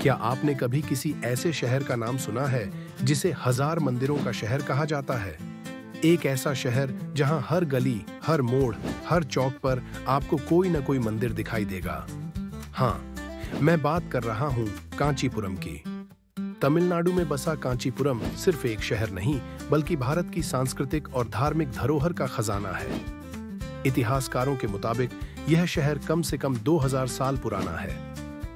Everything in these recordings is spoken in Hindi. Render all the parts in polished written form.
क्या आपने कभी किसी ऐसे शहर का नाम सुना है जिसे हजार मंदिरों का शहर कहा जाता है? एक ऐसा शहर जहां हर गली, हर मोड़, हर चौक पर आपको कोई न कोई मंदिर दिखाई देगा। हाँ, मैं बात कर रहा हूं कांचीपुरम की। तमिलनाडु में बसा कांचीपुरम सिर्फ एक शहर नहीं, बल्कि भारत की सांस्कृतिक और धार्मिक धरोहर का खजाना है। इतिहासकारों के मुताबिक यह शहर कम से कम 2000 साल पुराना है।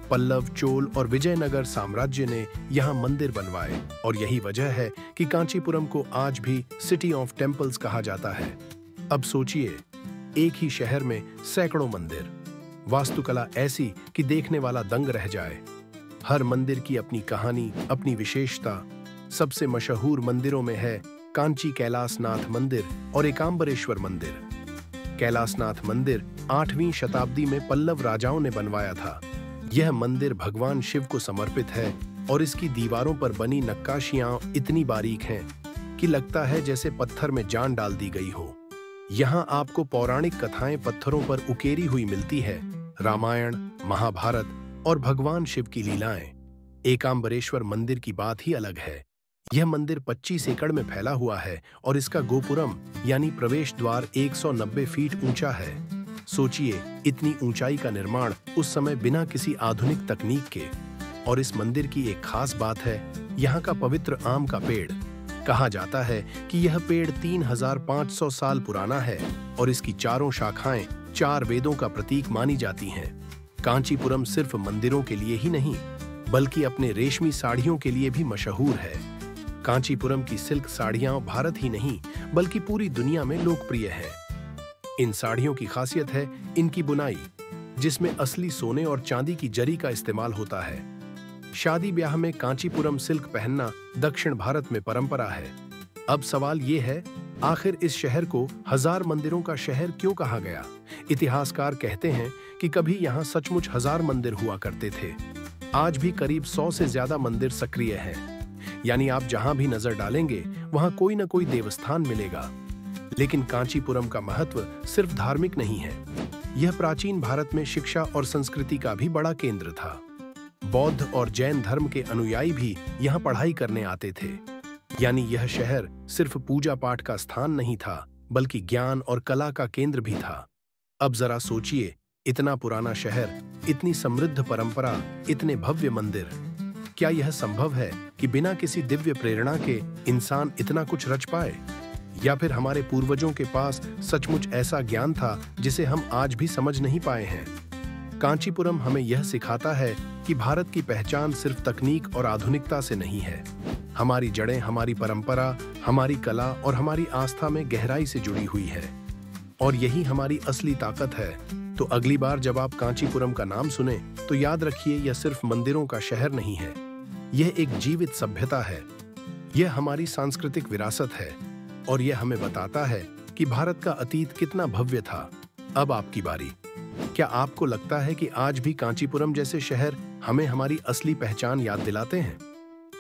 पल्लव, चोल और विजयनगर साम्राज्य ने यहाँ मंदिर बनवाए और यही वजह है कि कांचीपुरम को आज भी सिटी ऑफ टेम्पल्स कहा जाता है। अब सोचिए, एक ही शहर में सैकड़ों मंदिर, वास्तुकला ऐसी कि देखने वाला दंग रह जाए। हर मंदिर की अपनी कहानी, अपनी विशेषता। सबसे मशहूर मंदिरों में है कांची कैलाशनाथ मंदिर और एकांबरेश्वर मंदिर। कैलाशनाथ मंदिर 8वीं शताब्दी में पल्लव राजाओं ने बनवाया था। यह मंदिर भगवान शिव को समर्पित है और इसकी दीवारों पर बनी नक्काशियां इतनी बारीक हैं कि लगता है जैसे पत्थर में जान डाल दी गई हो। यहाँ आपको पौराणिक कथाएं पत्थरों पर उकेरी हुई मिलती है, रामायण, महाभारत और भगवान शिव की लीलाएं। एकांबरेश्वर मंदिर की बात ही अलग है। यह मंदिर 25 एकड़ में फैला हुआ है और इसका गोपुरम यानी प्रवेश द्वार 190 फीट ऊंचा है। सोचिए, इतनी ऊंचाई का निर्माण उस समय बिना किसी आधुनिक तकनीक के। और इस मंदिर की एक खास बात है, यहाँ का पवित्र आम का पेड़। कहा जाता है कि यह पेड़ 3500 साल पुराना है और इसकी चारों शाखाएं 4 वेदों का प्रतीक मानी जाती हैं। कांचीपुरम सिर्फ मंदिरों के लिए ही नहीं, बल्कि अपने रेशमी साड़ियों के लिए भी मशहूर है। कांचीपुरम की सिल्क साड़ियां भारत ही नहीं, बल्कि पूरी दुनिया में लोकप्रिय है। इन साड़ियों की खासियत है इनकी बुनाई, जिसमें असली सोने और चांदी की जरी का इस्तेमाल होता है। शादी ब्याह में कांचीपुरम सिल्क पहनना दक्षिण भारत में परंपरा है। अब सवाल ये है, आखिर इस शहर को हजार मंदिरों का शहर क्यों कहा गया? इतिहासकार कहते हैं कि कभी यहाँ सचमुच 1000 मंदिर हुआ करते थे। आज भी करीब 100 से ज्यादा मंदिर सक्रिय हैं। यानी आप जहां भी नजर डालेंगे वहां कोई न कोई देवस्थान मिलेगा। लेकिन कांचीपुरम का महत्व सिर्फ धार्मिक नहीं है। यह प्राचीन भारत में शिक्षा और संस्कृति का भी बड़ा केंद्र था। बौद्ध और जैन धर्म के अनुयायी भी यहाँ पढ़ाई करने आते थे। यानी यह शहर सिर्फ पूजा पाठ का स्थान नहीं था, बल्कि ज्ञान और कला का केंद्र भी था। अब जरा सोचिए, इतना पुराना शहर, इतनी समृद्ध परंपरा, इतने भव्य मंदिर। क्या यह संभव है कि बिना किसी दिव्य प्रेरणा के इंसान इतना कुछ रच पाए? या फिर हमारे पूर्वजों के पास सचमुच ऐसा ज्ञान था जिसे हम आज भी समझ नहीं पाए हैं? कांचीपुरम हमें यह सिखाता है कि भारत की पहचान सिर्फ तकनीक और आधुनिकता से नहीं है। हमारी जड़ें, हमारी परंपरा, हमारी कला और हमारी आस्था में गहराई से जुड़ी हुई है। और यही हमारी असली ताकत है। तो अगली बार जब आप कांचीपुरम का नाम सुने तो याद रखिए, यह सिर्फ मंदिरों का शहर नहीं है। यह एक जीवित सभ्यता है। यह हमारी सांस्कृतिक विरासत है और यह हमें बताता है कि भारत का अतीत कितना भव्य था। अब आपकी बारी। क्या आपको लगता है कि आज भी कांचीपुरम जैसे शहर हमें हमारी असली पहचान याद दिलाते हैं?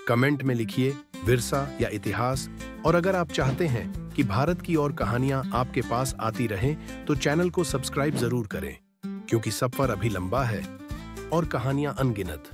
कमेंट में लिखिए विरसा या इतिहास। और अगर आप चाहते हैं कि भारत की और कहानियां आपके पास आती रहें तो चैनल को सब्सक्राइब जरूर करें, क्योंकि सफर अभी लंबा है और कहानियां अनगिनत।